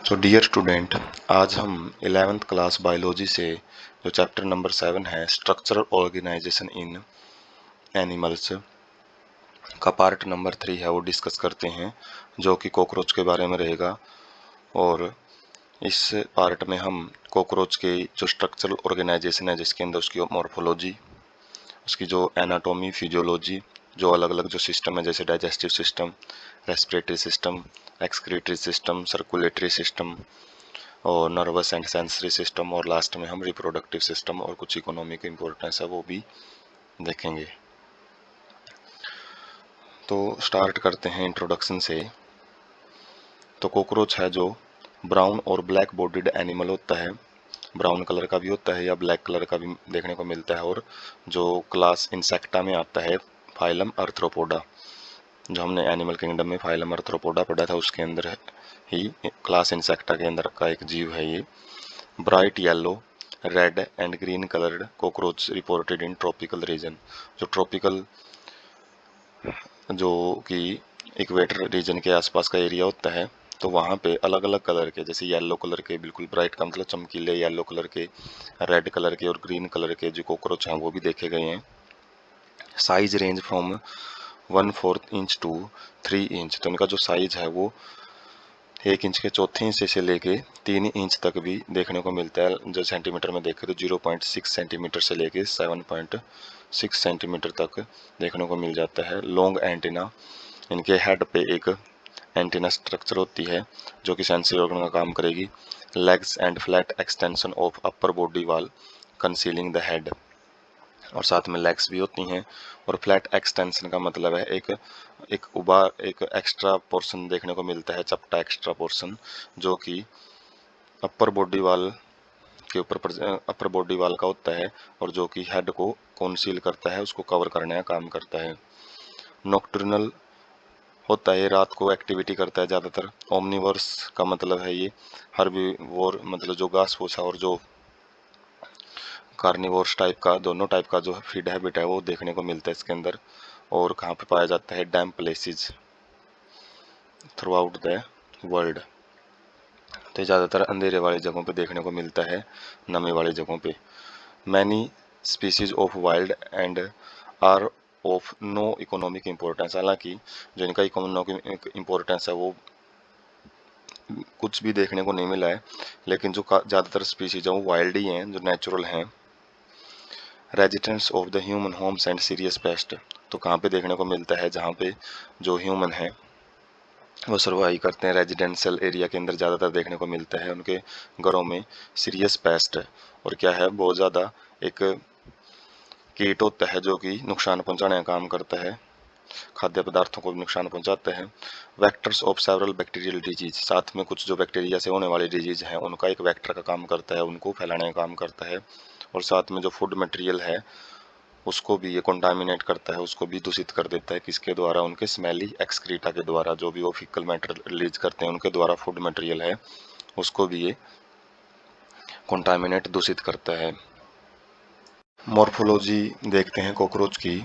तो dear student, आज हम 11th क्लास बायोलॉजी से जो चैप्टर नंबर 7 है स्ट्रक्चरल ऑर्गेनाइजेशन इन एनिमल्स का पार्ट नंबर 3 है वो डिस्कस करते हैं, जो कि कॉकरोच के बारे में रहेगा। और इस पार्ट में हम कॉकरोच के जो स्ट्रक्चरल ऑर्गेनाइजेशन है, जिसके अंदर उसकी मॉर्फोलॉजी, उसकी जो एनाटॉमी, फिजियोलॉजी, जो अलग अलग जो सिस्टम है जैसे digestive system, respiratory system, excretory system, circulatory system और नर्वस एंड सेंसरी सिस्टम, और लास्ट में हम रिप्रोडक्टिव सिस्टम और कुछ इकोनॉमिक इम्पोर्टेंस है वो भी देखेंगे। तो स्टार्ट करते हैं इंट्रोडक्शन से। तो कॉकरोच है जो ब्राउन और ब्लैक बॉडीड एनिमल होता है, ब्राउन कलर का भी होता है या ब्लैक कलर का भी देखने को मिलता है, और जो क्लास इंसेक्टा में आता है, फाइलम अर्थ्रोपोडा। जो हमने एनिमल किंगडम में फाइलम अर्थ्रोपोडा पढ़ा था उसके अंदर ही क्लास इंसेक्टा के अंदर का एक जीव है ये। Bright yellow, red and green coloured cockroach reported in tropical region. जो ट्रॉपिकल, जो कि इक्वेटर रीजन के आसपास का एरिया होता है, तो वहाँ पे अलग अलग कलर के, जैसे येलो कलर के, बिल्कुल ब्राइट का मतलब चमकीले येलो कलर के, रेड कलर के और ग्रीन कलर के जो कॉकरोच हैं वो भी देखे गए हैं। Size range from 1/4 inch to 3 inch. तो इनका जो साइज है वो 1 इंच के चौथे हिस्से से लेके 3 इंच तक भी देखने को मिलता है। जो सेंटीमीटर में देखें तो 0.6 सेंटीमीटर से लेके 7.6 सेंटीमीटर तक देखने को मिल जाता है। लॉन्ग एंटीना, इनके हेड पे एक एंटीना स्ट्रक्चर होती है जो कि सेंसरी ऑर्गन का काम करेगी। Legs and flat extension of upper body wall concealing the head, और साथ में लेग्स भी होती हैं। और फ्लैट एक्सटेंशन का मतलब है एक एक्स्ट्रा पोर्शन देखने को मिलता है, चपटा एक्स्ट्रा पोर्शन, जो कि अपर बॉडी वाल के ऊपर अपर बॉडी वाल का होता है, और जो कि हेड को कॉन्सील करता है, उसको कवर करने का काम करता है। नॉक्टर्नल होता है, रात को एक्टिविटी करता है ज़्यादातर। ओमनिवर्स का मतलब है ये हर्बीवोर, मतलब जो घास फूस है, और जो कार्निवोर्स टाइप का, दोनों टाइप का जो फीड हैबिट है वो देखने को मिलता है इसके अंदर। और कहाँ पे पाया जाता है? Damp places throughout the world. तो ज़्यादातर अंधेरे वाली जगहों पे देखने को मिलता है, नमी वाली जगहों पे। Many species of wild and are of no economic importance. हालांकि जो इनका इकोनॉमिक इम्पोर्टेंस है वो कुछ भी देखने को नहीं मिला है, लेकिन जो ज़्यादातर स्पीसीज हैं वो वाइल्ड ही हैं, जो नेचुरल हैं। Residents of the human homes and serious paste. तो कहाँ पे देखने को मिलता है? जहाँ पे जो ह्यूमन है वो सर्वाइव करते हैं, रेजिडेंशियल एरिया के अंदर ज़्यादातर देखने को मिलता है उनके घरों में। सीरियस पेस्ट, और क्या है, बहुत ज़्यादा एक कीट होता है जो कि नुकसान पहुंचाने का काम करता है, खाद्य पदार्थों को भी नुकसान पहुंचाते हैं। Vectors of several bacterial disease, साथ में कुछ जो बैक्टीरिया से होने वाली डिजीज हैं उनका एक वेक्टर का काम करता है, उनको फैलाने का काम करता है। और साथ में जो फूड मटेरियल है उसको भी ये कंटामिनेट करता है, उसको भी दूषित कर देता है। किसके द्वारा? उनके स्मेली एक्सक्रीटा के द्वारा, जो भी वो फीकल मैटर रिलीज करते हैं उनके द्वारा फूड मटेरियल है उसको भी ये कंटामिनेट, दूषित करता है। मॉर्फोलॉजी देखते हैं कॉकरोच की।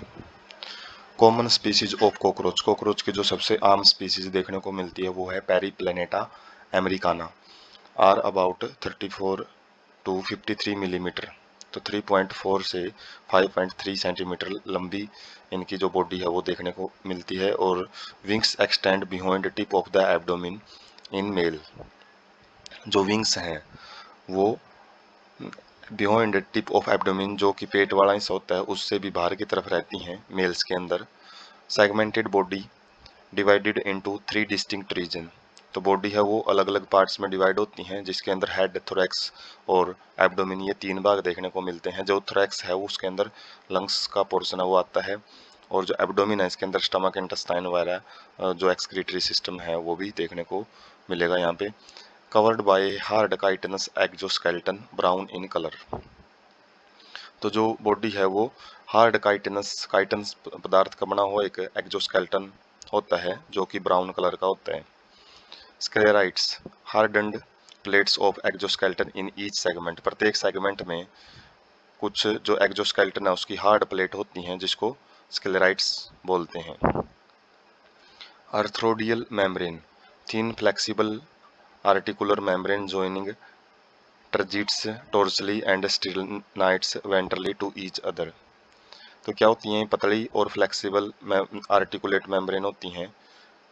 Common species of cockroach, cockroach की जो सबसे आम स्पीसीज देखने को मिलती है वो है Periplaneta americana. Are about 34 to 53 millimetre. तो 3.4 से 5.3 सेंटीमीटर लंबी इनकी जो बॉडी है वो देखने को मिलती है। और wings extend behind tip of the abdomen in male. जो विंग्स हैं वो बिहाइंड टिप ऑफ एब्डोमिन, जो कि पेट वाला हिस्सा होता है, उससे भी बाहर की तरफ रहती हैं मेल्स के अंदर। Segmented body divided into 3 distinct region. तो बॉडी है वो अलग अलग पार्ट्स में डिवाइड होती हैं, जिसके अंदर हेड, थोरैक्स और एब्डोमिन, ये 3 भाग देखने को मिलते हैं। जो थोरैक्स है वो उसके अंदर लंग्स का पोर्शन है वो आता है, और जो एब्डोमिन है इसके अंदर स्टमक, इंटेस्टाइन वगैरह जो एक्सक्रीटरी सिस्टम है वो भी देखने को मिलेगा यहाँ पे। Covered by hard chitinous exoskeleton brown in colour. तो जो बॉडी है वो हार्ड काइटनस पदार्थ का बना हुआ एक एक्जोस्केलेटन होता है जो कि ब्राउन कलर का होता है। Sclerites, hardened plates of exoskeleton in each segment. प्रत्येक सेगमेंट में कुछ जो एक्जोस्केलेटन है उसकी हार्ड प्लेट होती हैं, जिसको स्क्लेराइट्स बोलते हैं। Arthrodial membrane, thin flexible articular membrane joining tergites dorsally and sternites ventrally to each other. तो क्या होती हैं, पतली और फ्लेक्सिबल आर्टिकुलेट मेम्ब्रेन होती हैं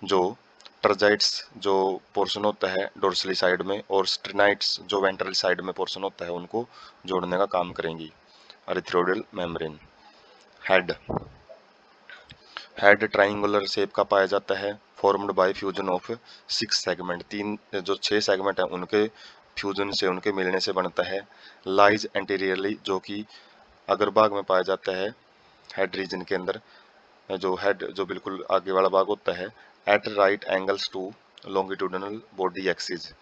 जो टर्जाइट्स जो पोर्शन होता है डोर्सली साइड में और स्ट्रिनाइट्स जो वेंट्रल साइड में पोर्शन होता है उनको जोड़ने का काम करेंगी। Arthrodial membrane. Head. Head triangular shape का पाया जाता है, formed by fusion of 6 segment, तीन जो 6 सेगमेंट है उनके फ्यूजन से, उनके मिलने से बनता है। लाइज एंटीरियरली, जो कि अग्रभाग में पाया जाता है हेड रीजन के अंदर, जो हेड जो बिल्कुल आगे वाला भाग होता है। At right angles to longitudinal body axis,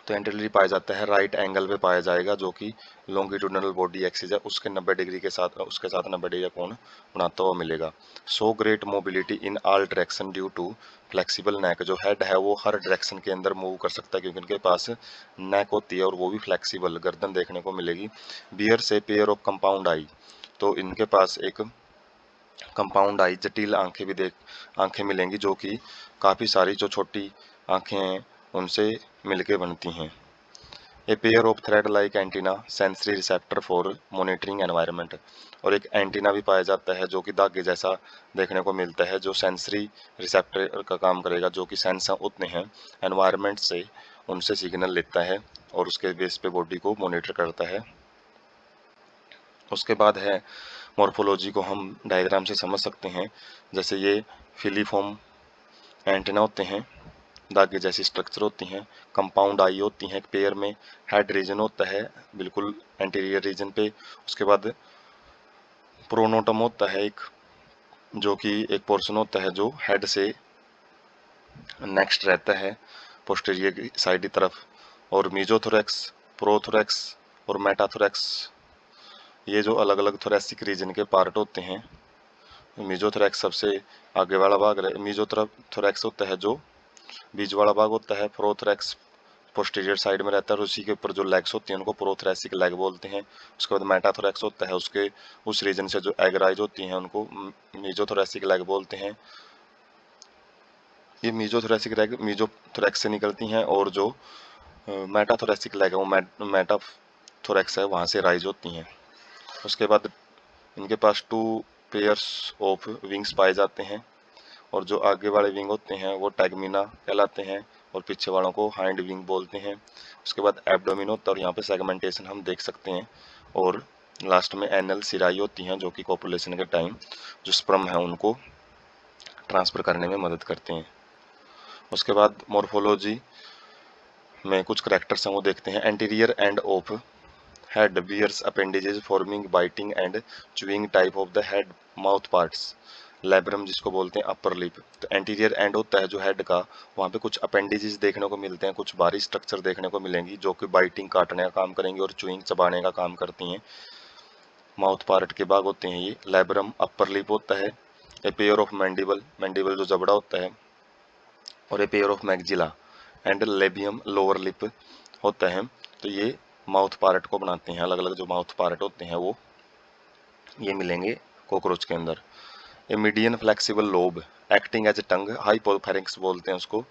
तो एंटीरियरली पाया जाता है, राइट एंगल पे पाया जाएगा, जो कि लॉन्गिट्यूडिनल बॉडी एक्सिस है उसके 90 डिग्री के साथ, उसके साथ 90 डिग्री का कोण बनाता हुआ मिलेगा। So great mobility in all direction due to flexible neck, जो हेड है वो हर डायरेक्शन के अंदर मूव कर सकता है क्योंकि इनके पास नेक होती है और वो भी फ्लेक्सिबल, गर्दन देखने को मिलेगी। बियर से पेयर ऑफ कंपाउंड आई, तो इनके पास एक कंपाउंड आई, जटिल आंखें भी आंखें मिलेंगी, जो कि काफ़ी सारी जो छोटी आंखें हैं उनसे मिलके बनती हैं। ए pair of thread like antenna sensory receptor for monitoring environment, और एक एंटीना भी पाया जाता है जो कि धागे जैसा देखने को मिलता है, जो सेंसरी रिसेप्टर का काम करेगा, जो कि सेंस होते हैं एनवायरनमेंट से, उनसे सिग्नल लेता है और उसके बेस पे बॉडी को मॉनिटर करता है। उसके बाद है मॉर्फोलॉजी को हम डायग्राम से समझ सकते हैं। जैसे ये फिलीफॉर्म एंटीना होते हैं, धागे जैसी स्ट्रक्चर होती हैं, कंपाउंड आई होती हैं, एक पेयर में हेड रीजन होता है बिल्कुल एंटीरियर रीजन पे। उसके बाद प्रोनोटम होता है एक, जो कि एक पोर्शन होता है जो हेड से नेक्स्ट रहता है पोस्टीरियर की साइड की तरफ। और मीजोथोरैक्स, प्रोथोरैक्स और मेटाथोरैक्स, ये जो अलग अलग थोरेसिक रीजन के पार्ट होते हैं। मीजोथोरैक्स सबसे आगे वाला भाग मीजोथोरैक्स होता है जो बीच वाला भाग होता है। प्रोथोरैक्स पोस्टीरियर साइड में रहता है और उसी के ऊपर जो लेग्स होती हैं उनको प्रोथोरैसिक लेग बोलते हैं। उसके बाद मेटाथोरैक्स होता है, उसके उस रीजन से जो एगराइज होती हैं उनको मीजोथोरैसिक लेग बोलते हैं। ये मीजोथोरैसिक लेग मीजोथोरैक्स से निकलती हैं और जो मेटाथोरैसिक लेग है वो मेटाथोरैक्स है वहाँ से राइज होती हैं। उसके बाद इनके पास 2 पेयर्स ऑफ विंग्स पाए जाते हैं और जो आगे वाले विंग होते हैं वो टैगमिना कहलाते हैं और पीछे वालों को हाइंड विंग बोलते हैं। उसके बाद एब्डोमिन होता है और यहाँ पे सेगमेंटेशन हम देख सकते हैं। और लास्ट में एनल सिराई होती हैं जो कि कॉपुलेशन के टाइम जो स्पर्म है उनको ट्रांसफर करने में मदद करते हैं। उसके बाद मॉर्फोलॉजी में कुछ करेक्टर्स हैं वो देखते हैं। Anterior end of head bears appendages forming biting and chewing type of the head mouth parts, labrum जिसको बोलते हैं अपर लिप। तो एंटीरियर एंड होता है जो हेड का, वहाँ पे कुछ अपेंडेजेस देखने को मिलते हैं, कुछ बाहरी स्ट्रक्चर देखने को मिलेंगी जो कि बाइटिंग काटने का काम करेंगी और च्यूइंग चबाने का काम करती हैं। माउथ पार्ट के भाग होते हैं ये। लैब्रम अपर लिप होता है। ए पेयर ऑफ मैंडिबल, मैंडिबल जो जबड़ा होता है, और ए pair of maxilla and labium lower lip होता है। तो ये माउथ पार्ट को बनाते हैं। अलग अलग जो माउथ पार्ट होते हैं वो ये मिलेंगे कॉकरोच के अंदर। A median flexible lobe acting as a tongue, hypopharynx बोलते हैं उसको।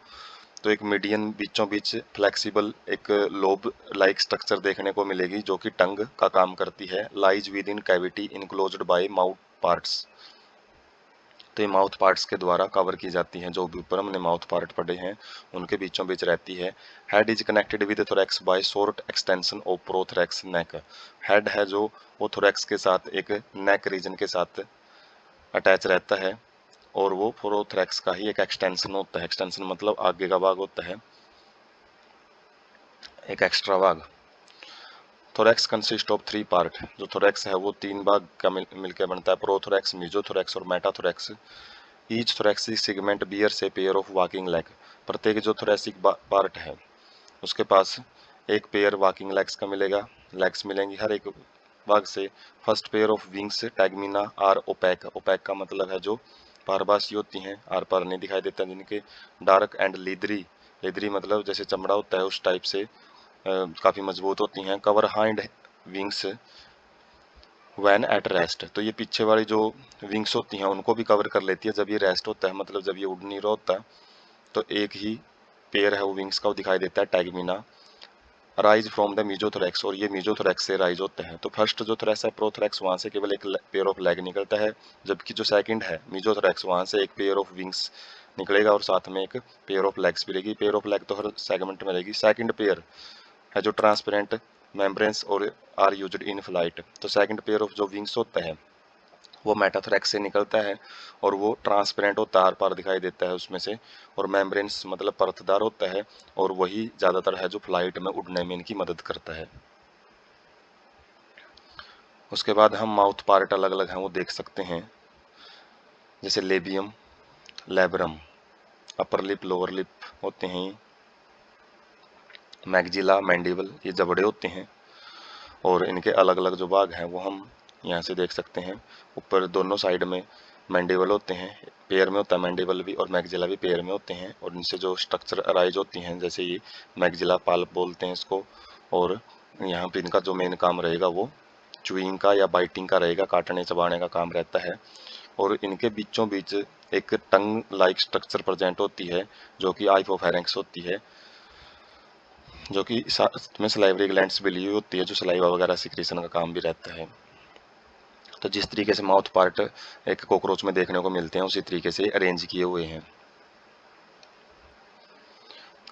तो एक मीडियन बीचों बीच फ्लेक्सिबल एक लोब लाइक स्ट्रक्चर देखने को मिलेगी जो कि टंग का काम करती है। Lies with in cavity enclosed bye mouth parts, तो ये माउथ पार्ट्स के द्वारा कवर की जाती हैं। जो भी ऊपर हमने माउथ पार्ट पढ़े हैं उनके बीचों बीच रहती है। Head is connected with thorax by short extension of prothorax neck, head है जो वो थोरैक्स के साथ एक नेक रीजन के साथ अटैच रहता है और वो प्रोथोरैक्स का ही एक एक्सटेंशन होता है। एक्सटेंशन मतलब आगे का भाग होता है, एक एक्स्ट्रा भाग। थोरैक्स कंसिस्ट ऑफ 3 पार्ट, जो थोरैक्स है वो 3 भाग का मिलकर बनता है, प्रोथोरैक्स, मीजोथोरैक्स और metathorax. Each thoracic segment bears a pair of walking leg, प्रत्येक जो थोरैसिक पार्ट है उसके पास एक पेयर वॉकिंग लेग्स का मिलेगा, लेग्स मिलेंगी हर एक भाग से। First pair of wings tegmina are opaque, opaque का मतलब है जो पारभासी होती हैं, आर पार नहीं दिखाई देता, जिनके डार्क एंड लीदरी, लीदरी मतलब जैसे चमड़ा होता है उस टाइप से काफ़ी मजबूत होती हैं। Cover hind wings when at rest, तो ये पीछे वाली जो विंग्स होती हैं उनको भी कवर कर लेती है जब ये रेस्ट होता है, मतलब जब ये उड़ नहीं रहा होता तो एक ही पेयर है वो विंग्स का, वो दिखाई देता है tegmina. Rise from the mesothorax, और ये मीजोथोरैक्स से राइज होते हैं। तो फर्स्ट जो थोरैक्स है प्रोथोरैक्स, वहाँ से केवल एक पेयर ऑफ लेग निकलता है, जबकि जो सेकंड है मीजोथोरैक्स, वहाँ से एक पेयर ऑफ विंग्स निकलेगा और साथ में एक पेयर ऑफ लेग्स भी रहेगी। पेयर ऑफ लेग तो हर सेगमेंट में रहेगी। सेकंड पेयर है जो ट्रांसपेरेंट मेम्ब्रेन्स और आर यूज्ड इन फ्लाइट। तो सेकंड पेयर ऑफ जो विंग्स होता है वो मेटाथोरैक्स से निकलता है और वो ट्रांसपेरेंट होता है, आर पार दिखाई देता है उसमें से, और मेम्ब्रेन्स मतलब परतदार होता है, और वही ज़्यादातर है जो फ्लाइट में उड़ने में इनकी मदद करता है। उसके बाद हम माउथ पार्ट अलग अलग हैं वो देख सकते हैं, जैसे labium, labrum, upper lip, lower lip होते हैं, मैग्जिला, मैंडिबल, ये जबड़े होते हैं, और इनके अलग अलग जो भाग हैं वो हम यहाँ से देख सकते हैं। ऊपर दोनों साइड में मैंडिबल होते हैं, पेयर में होता है मैंडिबल भी, और मैग्जिला भी पेयर में होते हैं, और इनसे जो स्ट्रक्चर अराइज होती हैं, जैसे ये मैग्जिला पाल्प बोलते हैं इसको, और यहाँ पे इनका जो मेन काम रहेगा वो च्यूइंग का या बाइटिंग का रहेगा, काटने चबाने का काम रहता है। और इनके बीचों बीच एक टंग लाइक स्ट्रक्चर प्रेजेंट होती है जो कि हाइपोफैरिंक्स होती है, जो कि साथ में सलाइवरी ग्लैंड्स भी ली होती है, जो सलाइवा वगैरह सिक्रीशन का काम भी रहता है। तो जिस तरीके से माउथ पार्ट एक कॉकरोच में देखने को मिलते हैं उसी तरीके से अरेंज किए हुए हैं।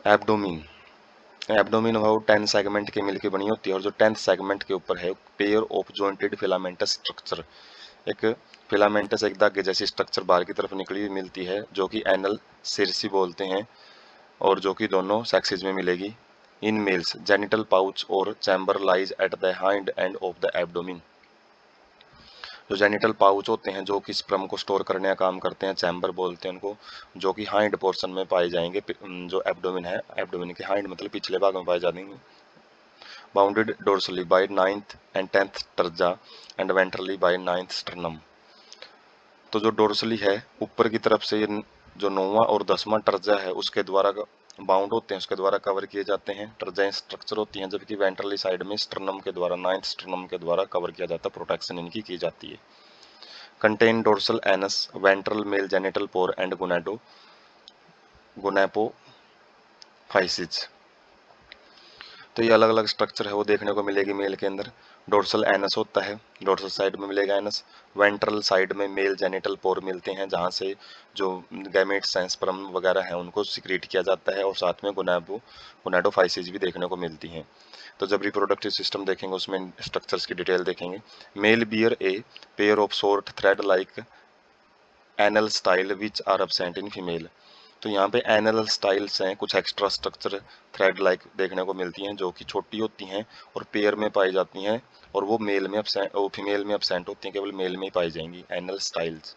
एब्डोमिन, एब्डोमिन वो 10 सेगमेंट के मिलकर बनी होती है, और जो 10th सेगमेंट के ऊपर है pair of jointed filamentous structure, एक फिलामेंटस एक धागे जैसी स्ट्रक्चर बाहर की तरफ निकली हुई मिलती है, जो कि एनल सिरसी बोलते हैं, और जो कि दोनों सेक्सेस में मिलेगी। इन मेल्स जेनिटल पाउच और chamber lies at the hind end of the abdomen. जो जेनिटल पाउच होते हैं जो कि स्पर्म को स्टोर करने का काम करते हैं, चैम्बर बोलते हैं उनको, जो कि हाइंड पोर्शन में पाए जाएंगे। जो एब्डोमिन है, एब्डोमिन के हाइंड मतलब पिछले भाग में पाए जाएंगे। Bounded dorsally by 9th and 10th terga and ventrally by 9th sternum. तो जो डोर्सली है ऊपर की तरफ से, ये जो 9वां और 10वां टर्जा है उसके द्वारा बाउंड होते हैं, उसके द्वारा कवर किए जाते हैं, टर्जाएं स्ट्रक्चर होती हैं, जबकि वेंट्रली साइड में स्टर्नम के द्वारा 9th स्टर्नम के द्वारा कवर किया जाता है, प्रोटेक्शन इनकी की जाती है। Contain dorsal anus, ventral male genital pore and gonapophysis. तो ये अलग अलग स्ट्रक्चर है वो देखने को मिलेगी मेल के अंदर। डोर्सल एनस होता है, डोर्सल साइड में मिलेगा एनस। वेंट्रल साइड में मेल जेनिटल पोर मिलते हैं, जहाँ से जो गैमेट्स हैं, स्पर्म वगैरह हैं, उनको सिक्रीट किया जाता है, और साथ में गोनाडोफाइसिस भी देखने को मिलती हैं। तो जब रिप्रोडक्टिव सिस्टम देखेंगे उसमें स्ट्रक्चर्स की डिटेल देखेंगे। Male bear a pair of short thread like anal style which are absent in female. तो यहाँ पे एनल स्टाइल्स हैं, कुछ एक्स्ट्रा स्ट्रक्चर थ्रेड लाइक देखने को मिलती हैं, जो कि छोटी होती हैं और पेयर में पाई जाती हैं, और वो मेल में एब्सेंट, वो फीमेल में एब्सेंट होती हैं, केवल मेल में ही पाई जाएंगी एनल स्टाइल्स।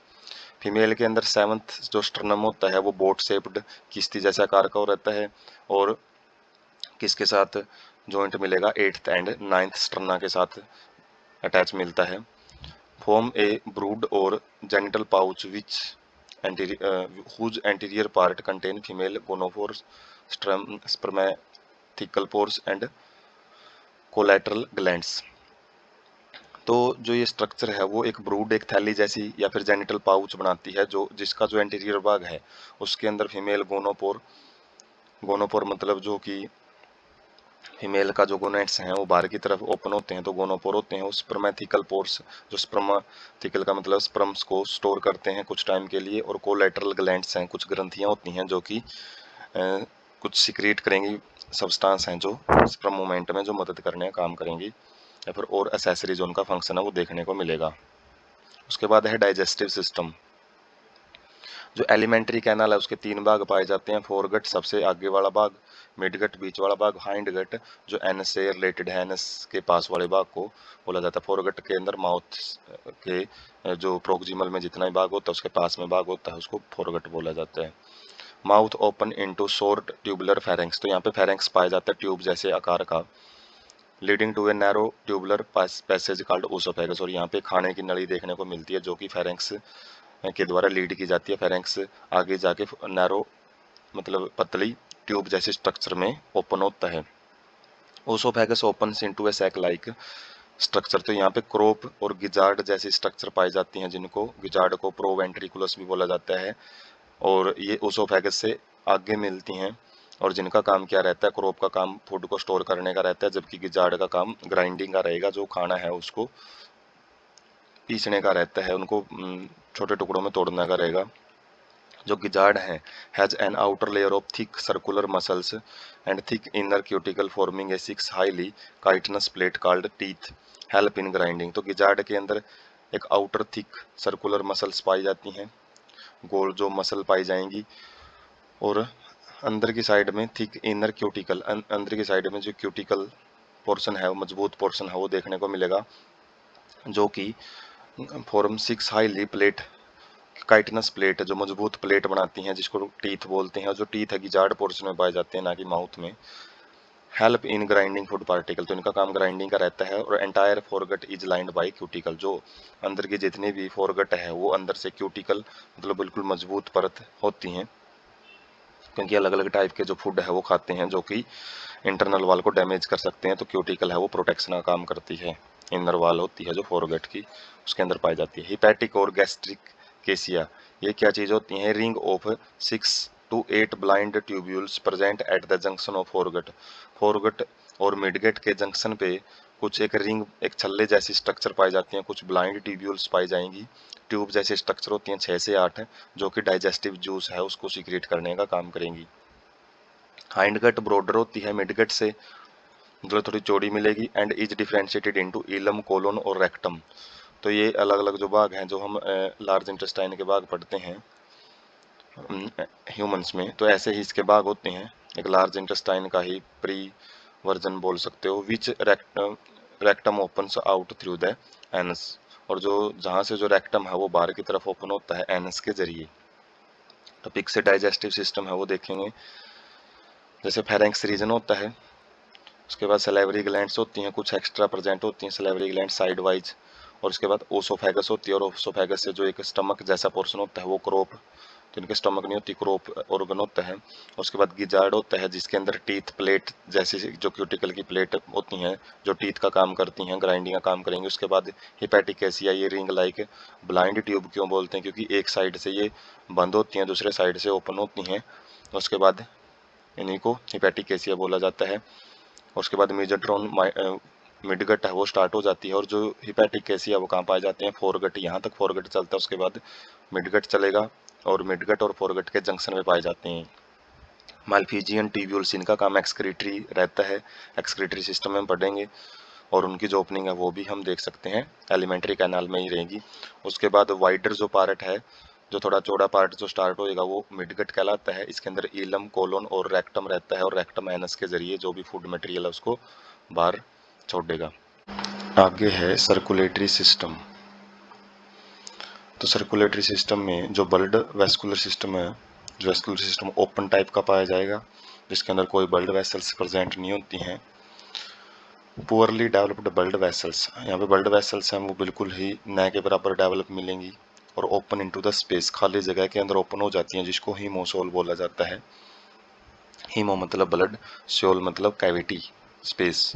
फीमेल के अंदर 7th जो स्टर्नम होता है वो बोट शेप्ड किस्ती जैसा आकार का रहता है, और किसके साथ जॉइंट मिलेगा, 8th एंड 9th स्टर्ना के साथ अटैच मिलता है। फॉर्म ए ब्रूड और genital pouch which whose anterior part contain female gonopores, spermatical pores and collateral glands। तो जो ये स्ट्रक्चर है वो एक ब्रूड, एक थैली जैसी या फिर जेनिटल पाउच बनाती है, जो जिसका जो एंटीरियर भाग है उसके अंदर फीमेल गोनोपोर मतलब जो कि फीमेल का जो गोनेट्स हैं वो बाहर की तरफ ओपन होते हैं, तो गोनोपोर होते हैं। उस स्पर्मेथिकल पोर्स, जो स्पर्मेथिकल का मतलब स्पर्म्स को स्टोर करते हैं कुछ टाइम के लिए, और कोलेटरल ग्लैंड्स हैं, कुछ ग्रंथियां होती हैं जो कि कुछ सिक्रीट करेंगी, सब्सटेंस हैं जो स्पर्म मूवमेंट में जो मदद करने का काम करेंगी, या फिर और एसेसरीज उनका फंक्शन है वो देखने को मिलेगा। उसके बाद है डाइजेस्टिव सिस्टम। जो एलिमेंट्री कैनाल है उसके 3 भाग पाए जाते हैं, फोरगट सबसे आगे वाला भाग, मिडगट बीच वाला भाग, हाइंड गट जो एनस से रिलेटेड है, एनस के पास वाले भाग को बोला जाता है। फोरगट के अंदर माउथ के जो प्रोक्सिमल में जितना ही भाग होता है उसके पास में भाग होता है, उसको फोरगट बोला जाता है। Mouth open into short tubular pharynx, तो यहाँ पे फेरेंक्स पाया जाता है ट्यूब जैसे आकार का, leading to a narrow tubular passage called oesophagus, और यहाँ पे खाने की नली देखने को मिलती है जो कि फेरेंक्स के द्वारा लीड की जाती है। फेरेंक्स आगे जाके नैरो मतलब पतली ट्यूब जैसे स्ट्रक्चर में ओपन होता है। ओसोफेगस ओपन्स इनटू ए सैक लाइक स्ट्रक्चर, तो यहाँ पे क्रोप और गिजार्ड जैसी स्ट्रक्चर पाई जाती हैं, जिनको गिजार्ड को प्रोवेंट्रिकुलस भी बोला जाता है, और ये ओसोफेगस से आगे मिलती हैं, और जिनका काम क्या रहता है, क्रोप का काम फूड को स्टोर करने का रहता है, जबकि गिजार्ड का काम ग्राइंडिंग का रहेगा, जो खाना है उसको पीसने का रहता है, उनको छोटे टुकड़ों में तोड़ने का रहेगा। जो गिजार्ड है has an outer layer of thick circular muscles and thick inner cuticle forming a 6 highly chitinous plate called teeth help in grinding. तो गिजार्ड के अंदर एक आउटर थिक सर्कुलर मसल्स पाई जाती हैं, गोल जो मसल पाई जाएंगी, और अंदर की साइड में थिक इनर क्यूटिकल, अंदर की साइड में जो क्यूटिकल पोर्शन है, वो मजबूत पोर्शन है, वो देखने को मिलेगा, जो कि form 6 highly plate chitinous plate, जो मजबूत प्लेट बनाती हैं, जिसको टीथ बोलते हैं, और जो टीथ है गिजार्ड पोर्शन में पाए जाते हैं, ना कि माउथ में। Help in grinding food particle, तो इनका काम ग्राइंडिंग का रहता है। और entire foregut is lined by cuticle, जो अंदर की जितनी भी फोरगट है वो अंदर से क्यूटिकल मतलब बिल्कुल मजबूत परत होती हैं, क्योंकि अलग अलग टाइप के जो फूड है वो खाते हैं जो कि इंटरनल वाल को डैमेज कर सकते हैं, तो क्यूटिकल है वो प्रोटेक्शन का काम करती है। इनर वाल होती है जो फोरगट की, उसके अंदर पाई जाती है। हिपैटिक और गैस्ट्रिक केसिया, ये क्या चीज होती है? Ring of 6 to 8 blind tubules present at the junction of foregut, foregut और मिडगेट के जंक्शन पे कुछ एक रिंग, एक छल्ले जैसी स्ट्रक्चर पाई जाती हैं, कुछ ब्लाइंड ट्यूब्यूल्स पाई जाएंगी, ट्यूब जैसी स्ट्रक्चर होती हैं 6 से 8, जो कि डाइजेस्टिव जूस है उसको सीक्रेट करने का काम करेंगी। हाइंड गट ब्रॉडर होती है मिडगट से, मतलब थोड़ी चौड़ी मिलेगी, एंड इज डिफ्रेंशिएटेड इनटू इलम, कोलोन और रेक्टम। तो ये अलग अलग जो भाग हैं, जो हम लार्ज इंटेस्टाइन के भाग पढ़ते हैं ह्यूमंस में, तो ऐसे ही इसके भाग होते हैं। एक लार्ज इंटेस्टाइन का ही प्री वर्जन बोल सकते हो, which rectum opens out through the anus, और जो जहाँ से जो रेक्टम है वो बाहर की तरफ ओपन होता है एनस के जरिए। तो पिक से डाइजेस्टिव सिस्टम है वो देखेंगे, जैसे फेरेंक्स रीजन होता है, उसके बाद सलेवरी ग्लैंड्स होती हैं, कुछ एक्स्ट्रा प्रेजेंट होती हैं सलेवरी ग्लैंड साइड वाइज, और उसके बाद ओसोफेगस होती है, और ओसोफेगस से जो एक स्टमक जैसा पोर्शन होता है वो क्रोप, तो इनके स्टमक नहीं होती, क्रोप ऑर्गन होता है। उसके बाद गिजार्ड होता है, जिसके अंदर टीथ प्लेट जैसी जो क्यूटिकल की प्लेट होती हैं, जो टीथ का काम करती हैं, ग्राइंडिंग का काम करेंगे। उसके बाद हिपैटिक एसिया, ये रिंग लाइक ब्लाइंड ट्यूब क्यों बोलते हैं? क्योंकि एक साइड से ये बंद होती हैं, दूसरे साइड से ओपन होती हैं। उसके बाद इन्हीं को हिपैटिक एसिया बोला जाता है। उसके बाद मेजोट्रॉन मिडगट है वो स्टार्ट हो जाती है, और जो हिपैटिक एसिया वो कहाँ पाए जाते हैं? फोरगट, यहाँ तक फोरगट चलता है, उसके बाद मिडगट चलेगा, और मिडगट और फोरगट के जंक्शन में पाए जाते हैं। मालफिजियन ट्यूब्यूल्स, इनका काम एक्सक्रीटरी रहता है, एक्सक्रीटरी सिस्टम में पढ़ेंगे, और उनकी जो ओपनिंग है वो भी हम देख सकते हैं, एलिमेंट्री कैनाल में ही रहेगी। उसके बाद वाइडर जो पार्ट है, जो थोड़ा चौड़ा पार्ट जो स्टार्ट होएगा, वो मिडगट कहलाता है। इसके अंदर इलम, कोलोन और रेक्टम रहता है, और रेक्टम एनस के जरिए जो भी फूड मटेरियल है उसको बाहर छोड़ देगा। आगे है सर्कुलेटरी सिस्टम। तो सर्कुलेटरी सिस्टम में जो ब्लड वेस्कुलर सिस्टम है, जो वेस्कुलर सिस्टम ओपन टाइप का पाया जाएगा, जिसके अंदर कोई ब्लड वेसल्स प्रेजेंट नहीं होती हैं। पुअरली डेवलप्ड ब्लड वेसल्स, यहाँ पे ब्लड वेसल्स हैं वो बिल्कुल ही न के बराबर डेवलप मिलेंगी, और ओपन इनटू द स्पेस, खाली जगह के अंदर ओपन हो जाती हैं, जिसको हीमोसोल बोला जाता है। हीमो मतलब ब्लड, सोल मतलब cavity, space.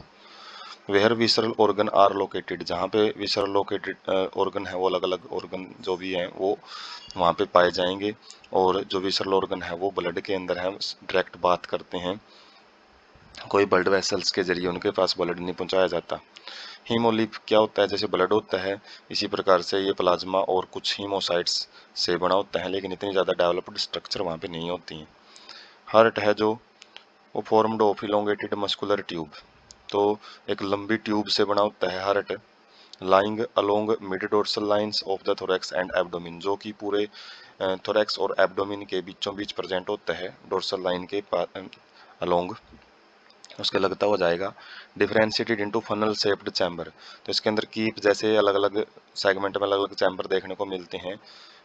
Where visceral organ are located, जहाँ पे विसरल लोकेटेड ऑर्गन है, वो अलग अलग ऑर्गन जो भी हैं वो वहाँ पे पाए जाएंगे, और जो विसरल ऑर्गन है वो ब्लड के अंदर है, डायरेक्ट बात करते हैं, कोई ब्लड वेसल्स के जरिए उनके पास ब्लड नहीं पहुंचाया जाता। हीमोलिप क्या होता है? जैसे ब्लड होता है, इसी प्रकार से ये प्लाज्मा और कुछ हीमोसाइट्स से बना होता है, लेकिन इतनी ज़्यादा डेवलप्ड स्ट्रक्चर वहाँ पे नहीं होती हैं। हार्ट है जो, वो formed of elongated muscular tube, तो एक लंबी ट्यूब से बना होता है heart, lying along mid dorsal lines of the thorax and abdomen, जो कि पूरे थोरैक्स और एब्डोमिन के बीचों बीच प्रेजेंट होता है, डोर्सल लाइन के अलोंग उसके लगता हो जाएगा। Differentiated into funnel shaped chamber, तो इसके अंदर कीप जैसे अलग अलग सेगमेंट में अलग अलग चैम्बर देखने को मिलते हैं,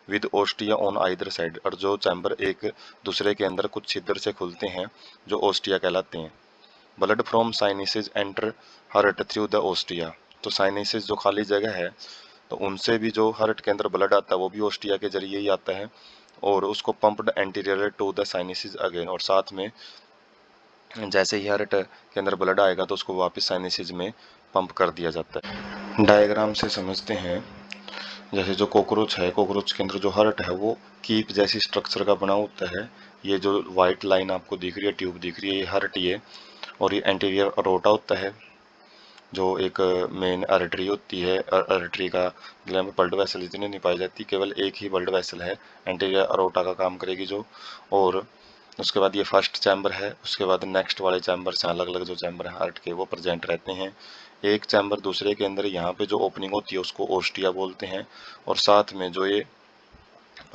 with ostia on either side, और जो चैम्बर एक दूसरे के अंदर कुछ छिद्र से खुलते हैं, जो ओस्टिया कहलाते हैं। Blood from sinuses enter heart through the ostia, तो साइनिसेज जो खाली जगह है, तो उनसे भी जो हार्ट के अंदर ब्लड आता है वो भी ओस्टिया के जरिए ही आता है, और उसको pumped anterior to the sinuses again, और साथ में जैसे ही हार्ट के अंदर ब्लड आएगा तो उसको वापस साइनसिस में पंप कर दिया जाता है। डायग्राम से समझते हैं, जैसे जो कॉकरोच है, कॉकरोच के अंदर जो हार्ट है वो कीप जैसी स्ट्रक्चर का बना होता है, ये जो वाइट लाइन आपको दिख रही है, ट्यूब दिख रही है, ये हार्ट ये, और ये एंटीरियर अरोटा होता है जो एक मेन आर्टरी होती है। आर्टरी का मतलब ब्लड वेसल इतनी नहीं पाई जाती, केवल एक ही ब्लड वेसल है, एंटीरियर अरोटा का काम करेगी जो। और उसके बाद ये फर्स्ट चैम्बर है, उसके बाद नेक्स्ट वाले चैम्बर से अलग अलग जो चैम्बर है हार्ट के वो प्रेजेंट रहते हैं, एक चैम्बर दूसरे के अंदर। यहाँ पे जो ओपनिंग होती है उसको ओस्टिया बोलते हैं, और साथ में जो ये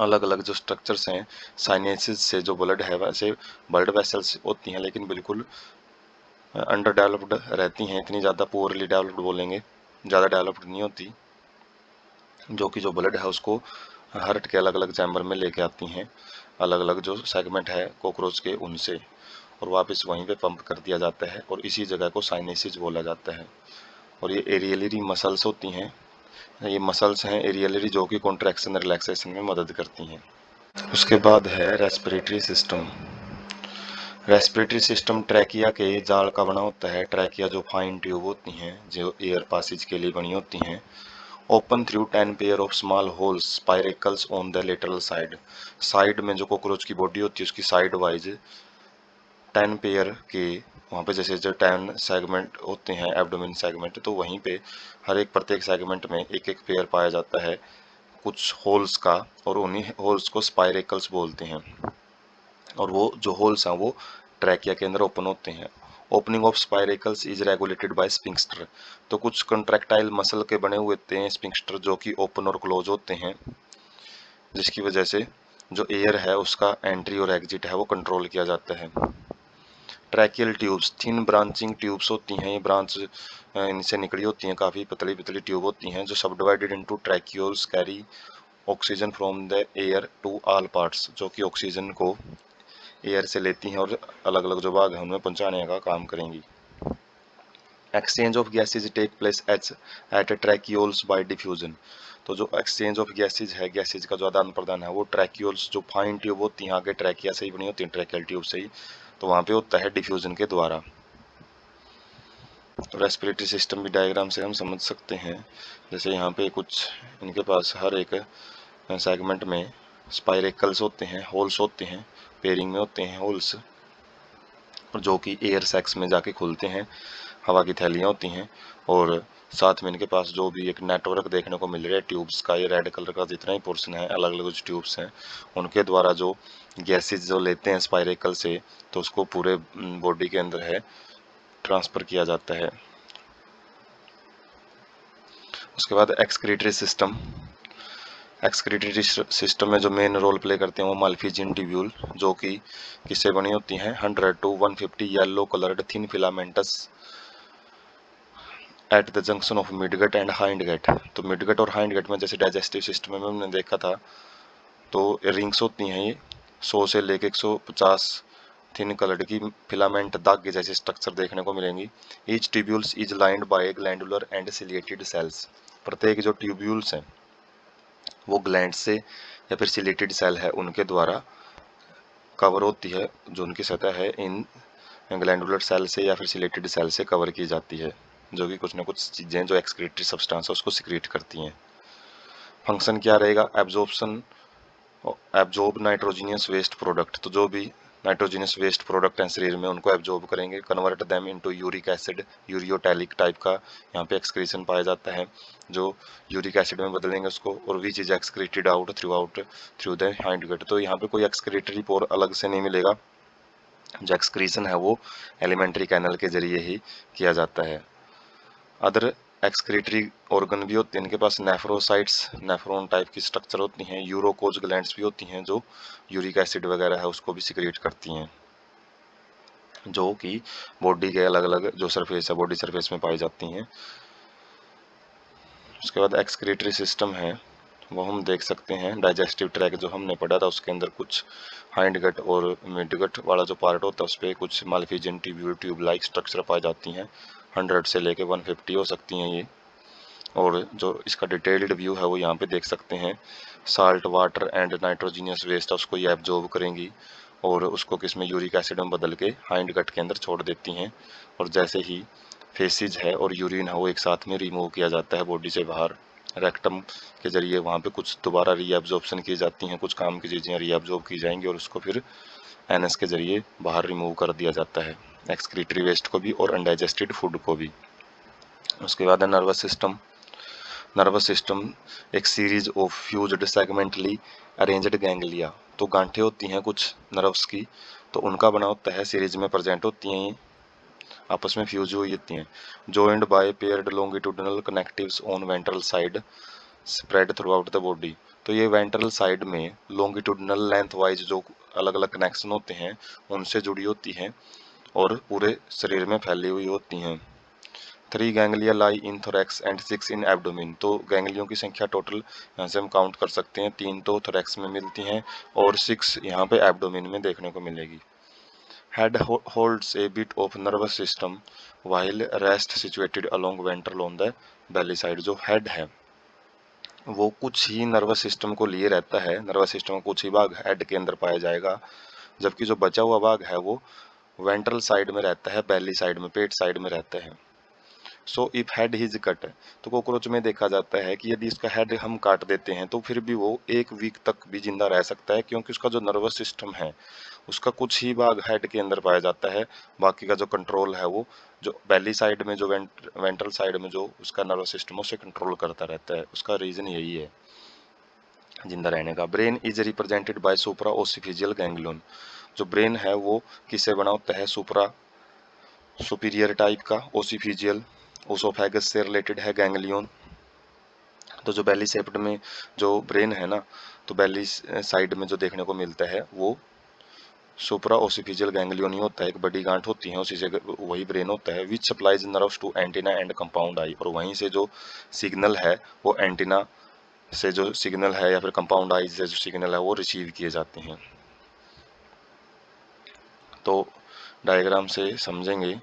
अलग अलग जो स्ट्रक्चर्स हैं साइनेसिस से जो ब्लड है, वैसे ब्लड वेसल्स होती हैं लेकिन बिल्कुल अंडर डेवलप्ड रहती हैं, इतनी ज़्यादा पुअरली डेवलप्ड बोलेंगे, ज़्यादा डेवलप्ड नहीं होती, जो कि जो ब्लड है उसको हार्ट के अलग अलग चैम्बर में लेके आती हैं, अलग अलग जो सेगमेंट है कोकरोच के उनसे, और वापस वहीं पे पंप कर दिया जाता है, और इसी जगह को साइनेसिस बोला जाता है। और ये एरियलरी मसल्स होती हैं, ये मसल्स हैं एरियलरी जो कि कॉन्ट्रैक्शन रिलैक्सेशन में मदद करती हैं। उसके बाद है respiratory system. Respiratory system trachea के जाल का बना होता है। ट्रैकिया जो फाइन ट्यूब होती हैं जो एयर पासेज के लिए बनी होती हैं, open through 10 pair of small holes spiracles on the lateral side. Side में जो कॉकरोच की बॉडी होती है उसकी साइड वाइज 10 पेयर के, वहाँ पे जैसे जो 10 सेगमेंट होते हैं एब्डोमेन सेगमेंट, तो वहीं पे हर एक प्रत्येक सेगमेंट में एक एक पेयर पाया जाता है कुछ होल्स का, और उन्हीं होल्स को स्पाइरेकल्स बोलते हैं। और वो जो होल्स हैं वो ट्रैकिया के अंदर ओपन होते हैं। Opening of spiracles is regulated by sphincter. तो कुछ कंट्रैक्टाइल मसल के बने हुए होते हैं स्फिंक्टर जो कि ओपन और क्लोज होते हैं, जिसकी वजह से जो एयर है उसका एंट्री और एग्जिट है वो कंट्रोल किया जाता है। Tracheal tubes thin branching tubes होती हैं, ये ब्रांच इनसे निकली होती हैं, काफ़ी पतली पतली ट्यूब होती हैं जो सब divided into tracheoles carry oxygen from the air to all parts, जो कि ऑक्सीजन को एयर से लेती हैं और अलग अलग जो भाग हैं उनमें पहुंचाने का काम करेंगी। Exchange of gases take place at tracheoles by diffusion. तो जो एक्सचेंज ऑफ गैसेज है, गैसेज का जो आदान प्रदान है वो ट्रैक्यूल्स जो फाइन ट्यूब होती हैं आगे ट्रैकिया से ही बनी होती है, ट्रैकियल ट्यूब से ही, तो वहाँ पे होता है डिफ्यूजन के द्वारा। तो रेस्पिरेटरी सिस्टम भी डायग्राम से हम समझ सकते हैं, जैसे यहाँ पे कुछ इनके पास हर एक सेगमेंट में स्पाइरेकल्स होते हैं, होल्स होते हैं, पेयरिंग में होते हैं होल्स, जो कि एयर सैक्स में जाके खुलते हैं, हवा की थैलियाँ होती हैं, और साथ में इनके पास जो भी एक नेटवर्क देखने को मिल रहा है ट्यूब्स का, ये रेड कलर का जितना ही पोर्शन है अलग अलग जो ट्यूब्स हैं उनके द्वारा जो गैसेज जो लेते हैं स्पाइरेकल से, तो उसको पूरे बॉडी के अंदर है ट्रांसफ़र किया जाता है। उसके बाद एक्सक्रीटरी सिस्टम। एक्सक्रीटरी सिस्टम में जो मेन रोल प्ले करते हैं वो माल्फिजियन ट्यूब्यूल, जो कि किससे बनी होती हैं 100 to 150 yellow coloured thin filamentous at the junction of midgut and hind gut. तो मिडगट और हाइंड गट में जैसे डाइजेस्टिव सिस्टम में हमने देखा था, तो रिंग्स होती हैं ये 100 से लेके 150 थिन कलर्ड की फिलामेंट धागे जैसे स्ट्रक्चर देखने को मिलेंगी। Each tubules is lined by glandular and ciliated sales. प्रत्येक जो ट्यूब्यूल्स हैं वो ग्लैंड से या फिर सिलेटेड सेल है उनके द्वारा कवर होती है, जो उनकी सतह है इन ग्लैंडुलर सेल से या फिर सिलेटेड सेल से कवर की जाती है, जो कि कुछ ना कुछ चीज़ें जो एक्सक्रीटरी सब्सटेंस है उसको सिक्रीट करती हैं। फंक्शन क्या रहेगा, absorption, absorb nitrogenous waste product. तो जो भी नाइट्रोजीनियस वेस्ट प्रोडक्ट हैं शरीर में उनको एब्जॉर्ब करेंगे, convert them into uric acid, ureotelic type का यहाँ पे एक्सक्रीशन पाया जाता है जो यूरिक एसिड में बदलेंगे उसको, और which is excreted out through the hind gut. तो यहाँ पे कोई एक्सक्रीटरी पोर अलग से नहीं मिलेगा, जो एक्सक्रीशन है वो एलिमेंट्री कैनल के जरिए ही किया जाता है। अदर एक्सक्रीटरी ऑर्गन भी होते हैं इनके पास, नेफ्रोसाइट्स, नेफ्रॉन टाइप की स्ट्रक्चर होती हैं, यूरोकोज ग्लैंड्स भी होती हैं जो यूरिक एसिड वगैरह है उसको भी सिक्रीट करती हैं, जो कि बॉडी के अलग अलग जो सरफेस है बॉडी सरफेस में पाई जाती हैं। उसके बाद एक्सक्रीटरी सिस्टम है वो हम देख सकते हैं, डाइजेस्टिव ट्रैक जो हमने पढ़ा था उसके अंदर कुछ हाइंड गट और मिड गट वाला जो पार्ट होता है उस पर कुछ माल्फिजियन ट्यूब लाइक स्ट्रक्चर पाई जाती हैं, 100 से लेके 150 हो सकती हैं ये। और जो इसका डिटेल्ड व्यू है वो यहाँ पे देख सकते हैं, salt water and nitrogenous waste है उसको ये एब्जॉर्ब करेंगी और उसको किसमें यूरिक एसिड में बदल के हाइंड गट के अंदर छोड़ देती हैं, और जैसे ही फेसिज है और यूरिन है वो एक साथ में रिमूव किया जाता है बॉडी से बाहर रेक्टम के जरिए, वहाँ पे कुछ दोबारा रीएब्जॉर्प्शन की जाती हैं, कुछ काम की चीज़ें रीएब्जॉर्ब की जाएंगी और उसको फिर एनएस के जरिए बाहर रिमूव कर दिया जाता है, एक्सक्रीटरी वेस्ट को भी और अनडाइजेस्टेड फूड को भी। उसके बाद है नर्वस सिस्टम। नर्वस सिस्टम एक series of fused segmentally arranged ganglia, तो गांठें होती हैं कुछ नर्व्स की, तो उनका बना होता है, सीरीज में प्रेजेंट होती हैं, आपस में फ्यूज हुई होती हैं, joined by paired longitudinal connectives on ventral side spread through out the body. तो ये वेंट्रल साइड में लॉन्गिट्यूडिनल लेंथ वाइज जो अलग अलग कनेक्शन होते हैं उनसे जुड़ी होती हैं और पूरे शरीर में फैली हुई होती हैं। 3 ganglia lie in thorax and 6 in abdomen, तो गैंग्लियों की संख्या टोटल यहाँ से हम काउंट कर सकते हैं, 3 तो थोरैक्स में मिलती हैं और 6 यहाँ पे एब्डोमिन में देखने को मिलेगी। Head holds A bit of nervous system while rest situated along ventral on the belly side. जो हेड है वो कुछ ही नर्वस सिस्टम को लिए रहता है, नर्वस सिस्टम का कुछ ही भाग हेड के अंदर पाया जाएगा, जबकि जो बचा हुआ भाग है वो वेंट्रल साइड में रहता है, बेली साइड में, पेट साइड में रहता है। So if head is cut, तो कॉकरोच में देखा जाता है कि यदि इसका हेड हम काट देते हैं तो फिर भी वो 1 वीक तक भी जिंदा रह सकता है, क्योंकि उसका जो नर्वस सिस्टम है उसका कुछ ही भाग हेड के अंदर पाया जाता है, बाकी का जो कंट्रोल है वो जो बेली साइड में, जो वेंट्रल साइड में जो उसका नर्वस सिस्टम उसे कंट्रोल करता रहता है। उसका रीजन यही है जिंदा रहने का। Brain is represented by supra oesophageal ganglion. जो ब्रेन है वो किससे बना होता है? सुप्रा सुपीरियर टाइप का ओसिफिजियल, ओसोफेगस से रिलेटेड है गैंग्लियन। तो जो बेली शेप्ड में जो ब्रेन है ना, तो बेली साइड में जो देखने को मिलता है वो सुप्रा ओसिफिजियल गैंग्लियन ही होता है, एक बड़ी गांठ होती है, उसी से वही ब्रेन होता है। Which supplies nerves to antenna and compound eye, और वहीं से जो सिग्नल है वो एंटीना से जो सिग्नल है या फिर कंपाउंड आई से जो सिग्नल है वो रिसीव किए जाते हैं। तो डायग्राम से समझेंगे,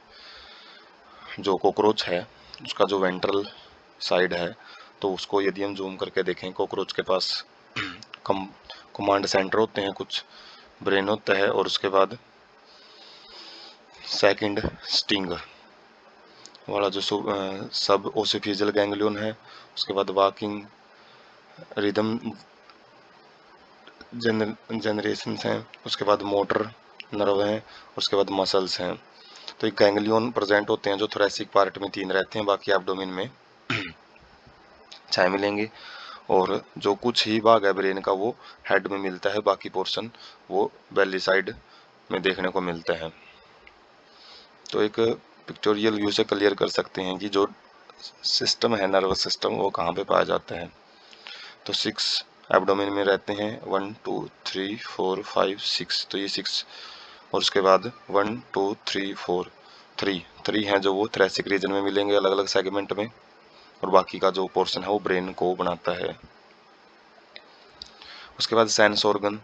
जो कॉकरोच है उसका जो वेंट्रल साइड है तो उसको यदि हम जूम करके देखें, कॉकरोच के पास कमांड सेंटर होते हैं, कुछ ब्रेन होता है और उसके बाद सेकंड स्टिंग वाला जो सब ओसिफिजियल गैंग्लियन है, उसके बाद वाकिंग रिदम जनरेशंस हैं, उसके बाद मोटर नर्व हैं, उसके बाद मसल्स हैं। तो एक गैंग्लियन प्रेजेंट होते हैं जो थोरैसिक पार्ट में 3 रहते हैं, बाकी एब्डोमेन में 6 मिलेंगे, और जो कुछ ही भाग है ब्रेन का वो हेड में मिलता है, बाकी पोर्शन वो बेली साइड में देखने को मिलता है। तो एक पिक्टोरियल व्यू से क्लियर कर सकते हैं कि जो सिस्टम है नर्वस सिस्टम वो कहाँ पे पाया जाता है। तो 6 एब्डोमेन में रहते हैं, 1 2 3 4 5 6, तो ये 6, और उसके बाद 1 2 3 4 3 हैं जो वो थोरैसिक रीजन में मिलेंगे अलग अलग सेगमेंट में, और बाकी का जो पोर्शन है वो ब्रेन को बनाता है। उसके बाद sense organ,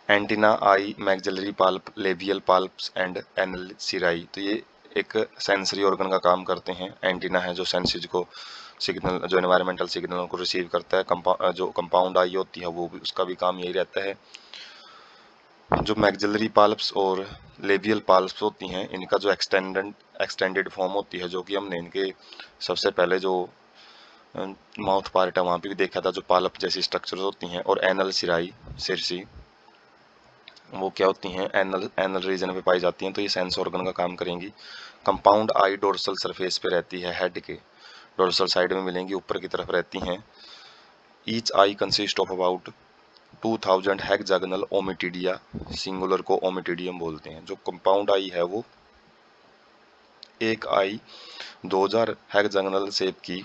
antenna, eye, maxillary palp, labial palps and anal cerci. तो ये एक सेंसरी ऑर्गन का काम करते हैं। एंटीना है जो सेंसेज को सिग्नल, जो एनवायरमेंटल सिग्नल को रिसीव करता है। जो कंपाउंड आई होती है वो भी, उसका भी काम यही रहता है। जो मैक्सिलरी पल्प्स और लेबियल पल्प्स होती हैं इनका जो एक्सटेंडेड फॉर्म होती है, जो कि हमने इनके सबसे पहले जो माउथ पार्ट है वहाँ पे भी देखा था, जो पालप जैसी स्ट्रक्चर होती हैं, और एनल सिराई सिरसी वो क्या होती हैं? एनल रीजन पे पाई जाती हैं, तो ये सेंस ऑर्गन का काम करेंगी। कंपाउंड आई डोर्सल सरफेस पे रहती है, हेड के डोर्सल साइड में मिलेंगी, ऊपर की तरफ रहती हैं। Each eye consist of about 2000 hexagonal ommatidia, singular को ओमिटिडियम बोलते हैं। जो कंपाउंड आई है वो एक आई 2000 हेक्सागोनल शेप की,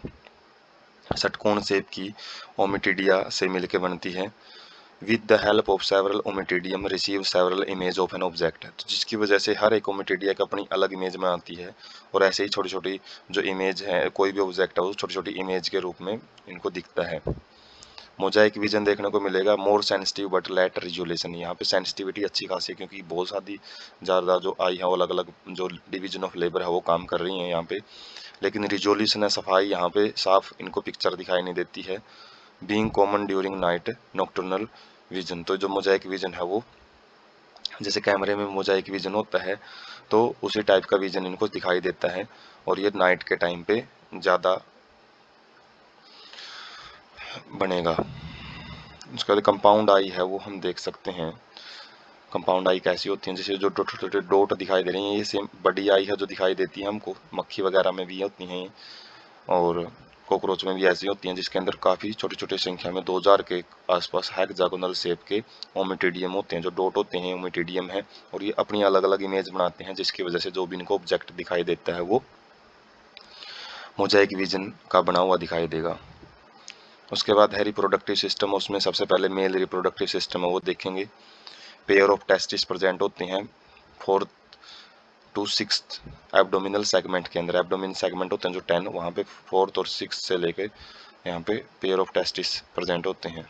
षटकोण शेप की ओमिटिडिया से मिलकर बनती है। With the help of several ommatidium receive several image of an object, तो जिसकी वजह से हर एक ओमिटिडिया की अपनी अलग इमेज में आती है, और ऐसे ही छोटी छोटी जो इमेज है, कोई भी ऑब्जेक्ट है वो छोटी छोटी इमेज के रूप में इनको दिखता है। मोजाइक विजन देखने को मिलेगा, more sensitive but let resolution. यहाँ पे सेंसिटिविटी अच्छी खासी, क्योंकि बहुत सारी ज़्यादा जो आई है वो अलग अलग जो डिवीजन ऑफ लेबर है वो काम कर रही हैं यहाँ पे, लेकिन रिजोल्यूशन है, सफाई यहाँ पे साफ इनको पिक्चर दिखाई नहीं देती है। Being common during night nocturnal vision, तो जो मोजाइक विजन है वो जैसे कैमरे में मोजाइक विजन होता है तो उसी टाइप का विजन इनको दिखाई देता है, और ये नाइट के टाइम पे ज़्यादा बनेगा। उसका जो कंपाउंड आई है वो हम देख सकते हैं, कंपाउंड आई कैसी होती हैं, जैसे जो छोटे छोटे डॉट दिखाई दे रही हैं, ये सेम बड़ी आई है जो दिखाई देती है हमको, मक्खी वगैरह में भी होती हैं और कॉकरोच में भी ऐसी होती हैं, जिसके अंदर काफ़ी छोटी छोटी संख्या में 2000 के आसपास हेक्सागोनल शेप के ओमिटिडियम होते हैं। जो डॉट होते हैं ओमिटिडियम है, और ये अपनी अलग अलग इमेज बनाते हैं, जिसकी वजह से जो भी इनको ऑब्जेक्ट दिखाई देता है वो मोजाइक विजन का बना हुआ दिखाई देगा। उसके बाद है रिप्रोडक्टिव सिस्टम, उसमें सबसे पहले मेल रिप्रोडक्टिव सिस्टम है वो देखेंगे। पेयर ऑफ टेस्टिस प्रेजेंट होते हैं 4th to 6th abdominal segment के अंदर। एब्डोमिनल सेगमेंट होते हैं जो 10, वहाँ पे 4th और 6th से लेके यहाँ पे पेयर ऑफ टेस्टिस प्रेजेंट होते हैं।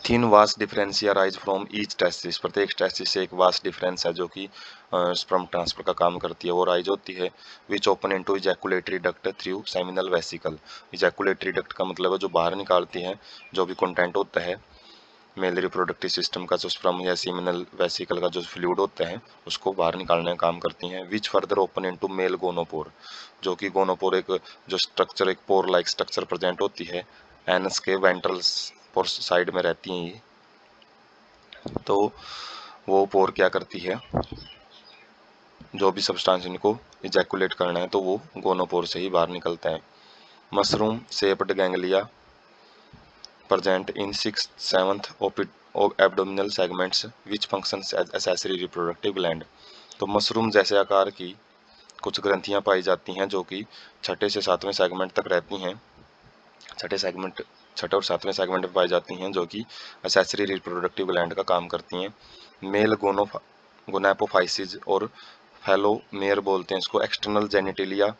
Thin vast differentia rise from each testis, प्रत्येक टेस्टिस से एक वास्ट डिफरेंस है जो कि स्पर्म ट्रांसफर का काम करती है, वो राइज होती है। Which open into ejaculatory duct through seminal vesicle. Ejaculatory duct का मतलब है जो बाहर निकालती है जो भी कंटेंट होता है मेल रिप्रोडक्टिव सिस्टम का, जो स्पर्म या सेमिनल वेसिकल का जो फ्लूइड होता है उसको बाहर निकालने का काम करती हैं। Which further open into male gonopore, जो कि गोनोपोर एक जो स्ट्रक्चर एक पोर लाइक स्ट्रक्चर प्रेजेंट होती है एनस के वेंट्रल्स पोर साइड में रहती हैं ये। तो वो पोर क्या करती है, जो भी सब्सटेंस इनको इजैकुलेट करना है तो वो गोनोपोर से ही बाहर निकलता है। Mushroom shaped ganglia present in 6th 7th abdominal segments which functions as accessory reproductive gland। तो मशरूम जैसे आकार की कुछ ग्रंथियां पाई जाती हैं जो कि छठे से 7वें सेगमेंट तक रहती हैं। छठे और 7वें सेगमेंट में पाई जाती हैं जो कि एसेसरी रिप्रोडक्टिव ग्लैंड का काम करती हैं। मेल गोनापोफाइसिस और फैलोमेयर बोलते हैं इसको। एक्सटर्नल जेनिटिलिया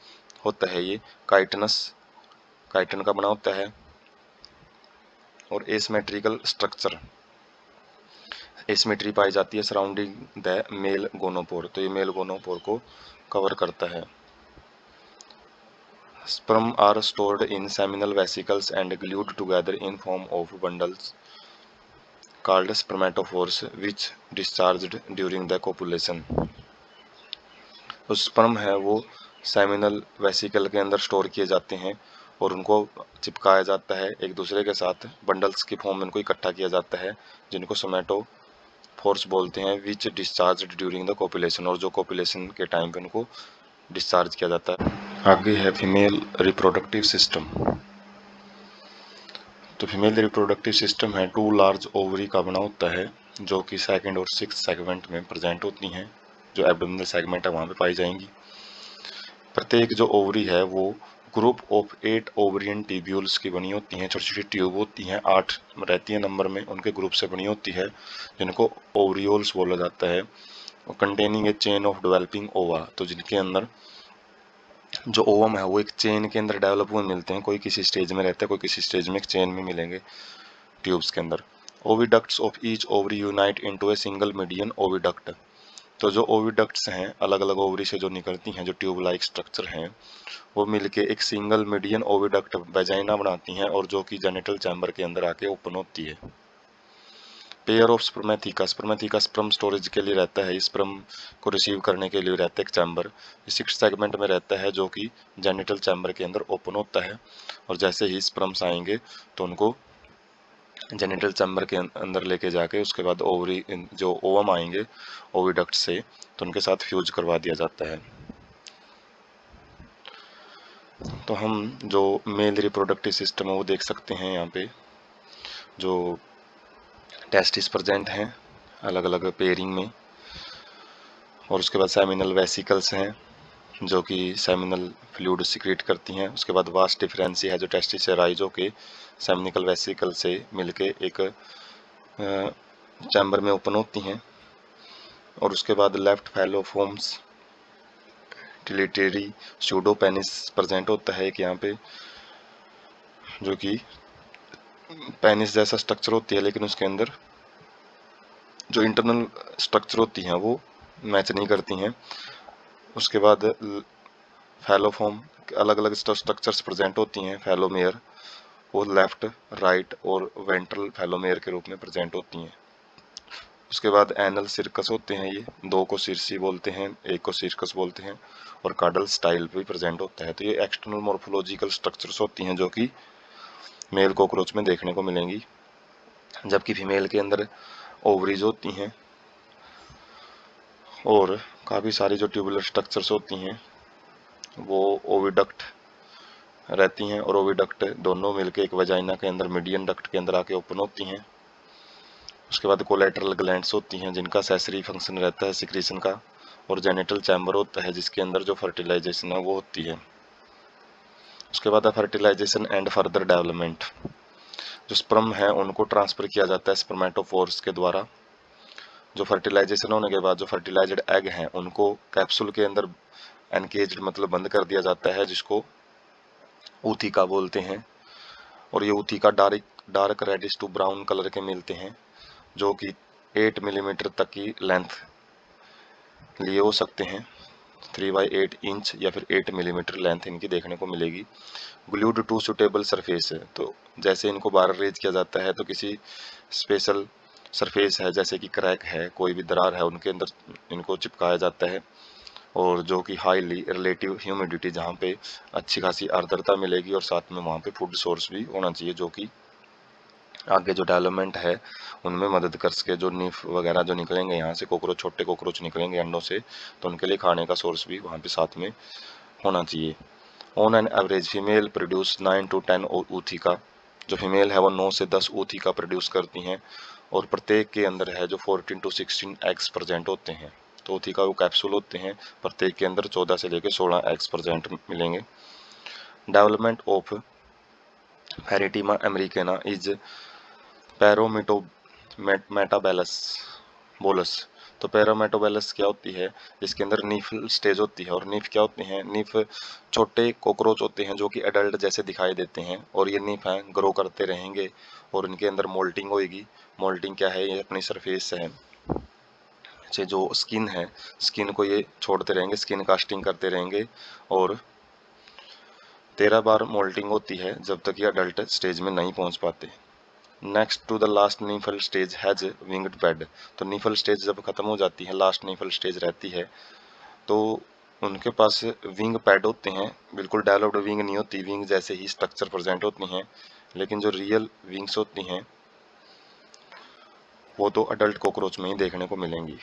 होता है ये काइटन का बना होता है। और एसिमेट्रिकल स्ट्रक्चर एसिमेट्री पाई जाती है सराउंडिंग द मेल गोनोपोर, तो ये मेल गोनोपोर को कवर करता है। Sperm are stored in seminal vesicles and glued together in form of bundles called spermatophores which discharged during the copulation. तो स्पर्म है वो सेमिनल वेसिकल के अंदर स्टोर किए जाते हैं और उनको चिपकाया जाता है एक दूसरे के साथ, बंडल्स की फॉर्म में उनको इकट्ठा किया जाता है जिनको सोमेटोफोर्स बोलते हैं, विच डिस्चार्ज ड्यूरिंग द कोपुलेशन, और जो कोपुलेशन के टाइम पे उनको डिस्चार्ज किया जाता है। आगे है फीमेल रिप्रोडक्टिव सिस्टम। तो फीमेल रिप्रोडक्टिव सिस्टम है 2 लार्ज ओवरी का बना होता है जो कि 2nd और 6th सेगमेंट में प्रेजेंट होती हैं, जो एब्डोमिनल सेगमेंट है वहाँ पे पाई जाएंगी। प्रत्येक जो ओवरी है वो ग्रुप ऑफ 8 ओवरियन ट्यूब्यूल्स की बनी होती हैं। छोटी छोटी ट्यूब होती हैं, 8 रहती है नंबर में, उनके ग्रुप से बनी होती है जिनको ओवरियोल्स बोला जाता है। Containing A chain of developing ओवा, तो जिनके अंदर जो ओवम है वो एक चेन के अंदर डेवलप हुए मिलते हैं, कोई किसी स्टेज में रहता है कोई किसी स्टेज में एक चेन में मिलेंगे ट्यूब्स के अंदर। Oviducts of each ovary unite into a single median oviduct, तो जो ओविडक्ट्स हैं अलग अलग ओवरी से जो निकलती हैं, जो ट्यूब लाइक स्ट्रक्चर हैं, वो मिलके एक सिंगल मीडियन ओविडक्ट वेजाइना बनाती हैं और जो कि जेनिटल चैम्बर के अंदर आके ओपन होती है। Pair of spermatheca, spermatheca sperm storage के लिए रहता है, स्पर्म को रिसीव करने के लिए रहता है एक चैम्बर, 6th सेगमेंट में रहता है जो कि जेनिटल चैम्बर के अंदर ओपन होता है। और जैसे ही स्पर्म्स आएंगे तो उनको जेनिटल चैम्बर के अंदर लेके जाके उसके बाद ओवरी जो ओवम आएंगे ओविडक्ट से तो उनके साथ फ्यूज करवा दिया जाता है। तो हम जो मेल रिप्रोडक्टिव सिस्टम है वो देख सकते हैं यहाँ पे, जो टेस्टिस प्रेजेंट हैं अलग अलग पेयरिंग में, और उसके बाद सेमिनल वेसिकल्स हैं जो कि सेमिनल फ्लूइड सिक्रेट करती हैं। उसके बाद वास्ट डिफरेंसी है जो टेस्टिस से राइज होके सेमिनिकल वेसिकल से मिलके एक चैम्बर में ओपन होती हैं। और उसके बाद लेफ्ट फैलोफोम्स टिलिटरी स्यूडोपेनिस प्रेजेंट होता है एक यहाँ पे, जो कि पेनिस जैसा स्ट्रक्चर होती है लेकिन उसके अंदर जो इंटरनल स्ट्रक्चर होती हैं वो मैच नहीं करती हैं। उसके बाद फैलोफॉर्म अलग अलग स्ट्रक्चर्स प्रेजेंट होती हैं। फैलोमेयर वो लेफ्ट राइट और वेंट्रल फैलोमेयर के रूप में प्रेजेंट होती हैं। उसके बाद एनल सिरकस होते हैं, ये 2 को सिरसी बोलते हैं 1 को सिरकस बोलते हैं, और कार्डल स्टाइल भी प्रेजेंट होता है। तो ये एक्सटर्नल मॉर्फोलॉजिकल स्ट्रक्चर्स होती हैं जो कि मेल कॉकरोच में देखने को मिलेंगी, जबकि फीमेल के अंदर ओवरीज होती हैं और काफ़ी सारी जो ट्यूबुलर स्ट्रक्चर्स होती हैं वो ओविडक्ट रहती हैं, और ओविडक्ट दोनों मिलकर एक वजाइना के अंदर मीडियन डक्ट के अंदर आके ओपन होती हैं। उसके बाद कोलेटरल ग्लैंड्स होती हैं जिनका सेसरी फंक्शन रहता है सिक्रीशन का, और जेनिटल चैम्बर होता है जिसके अंदर जो फर्टिलाइजेशन है वो होती है। उसके बाद फर्टिलाइजेशन एंड फर्दर डेवलपमेंट, जो स्पर्म है उनको ट्रांसफर किया जाता है स्पर्मेटोफोर्स के द्वारा। जो फर्टिलाइजेशन होने के बाद जो फर्टिलाइज्ड एग हैं उनको कैप्सूल के अंदर एनकेज्ड मतलब बंद कर दिया जाता है, जिसको ऊथिका बोलते हैं। और ये ootheca dark reddish to brown colour के मिलते हैं, जो कि 8 मिलीमीटर तक की लेंथ लिए हो सकते हैं। 3/8 इंच या फिर 8 मिलीमीटर लेंथ इनकी देखने को मिलेगी। ग्लूड टू सुटेबल सरफेस है, तो जैसे इनको बार रेज किया जाता है तो किसी स्पेशल सरफेस है जैसे कि क्रैक है, कोई भी दरार है, उनके अंदर इनको चिपकाया जाता है। और जो कि हाईली रिलेटिव ह्यूमिडिटी, जहाँ पे अच्छी खासी आर्द्रता मिलेगी, और साथ में वहाँ पे फूड सोर्स भी होना चाहिए जो कि आगे जो डेवलपमेंट है उनमें मदद कर सके। जो नीफ वगैरह जो निकलेंगे यहाँ से कोकरोच, छोटे कोकरोच निकलेंगे अंडों से, तो उनके लिए खाने का सोर्स भी वहाँ पे साथ में होना चाहिए। On an average female produce 9 to 10 ऊथिका, जो फीमेल है वो 9 से 10 ऊथिका प्रोड्यूस करती हैं, और प्रत्येक के अंदर है जो 14 to 16 एग्स प्रेजेंट होते हैं। तो ऊथिका वो कैप्सूल होते हैं, प्रत्येक के अंदर 14 से लेकर 16 एग्स प्रेजेंट मिलेंगे। Development of Pheretima americana is paurometabolous बोलस। तो पैरोमेटाबेलस क्या होती है, इसके अंदर नीफ स्टेज होती है। और नीफ क्या होते हैं, नीफ छोटे कोकरोच होते हैं जो कि एडल्ट जैसे दिखाई देते हैं, और ये नीफ हैं ग्रो करते रहेंगे और इनके अंदर मोल्टिंग होएगी। मोल्टिंग क्या है, ये अपनी सरफेस है से जो स्किन है, स्किन को ये छोड़ते रहेंगे, स्किन कास्टिंग करते रहेंगे, और 13 बार मोल्टिंग होती है जब तक ये अडल्ट स्टेज में नहीं पहुंच पाते। Next to the last nymphal stage has winged pad. तो नीफल स्टेज जब खत्म हो जाती है, लास्ट नीफल स्टेज रहती है, तो उनके पास विंग पैड होते हैं। बिल्कुल डेवलप्ड विंग नहीं होती, विंग जैसे ही स्ट्रक्चर प्रेजेंट होती हैं, लेकिन जो रियल विंग्स होती हैं वो तो अडल्ट कॉकरोच में ही देखने को मिलेंगी।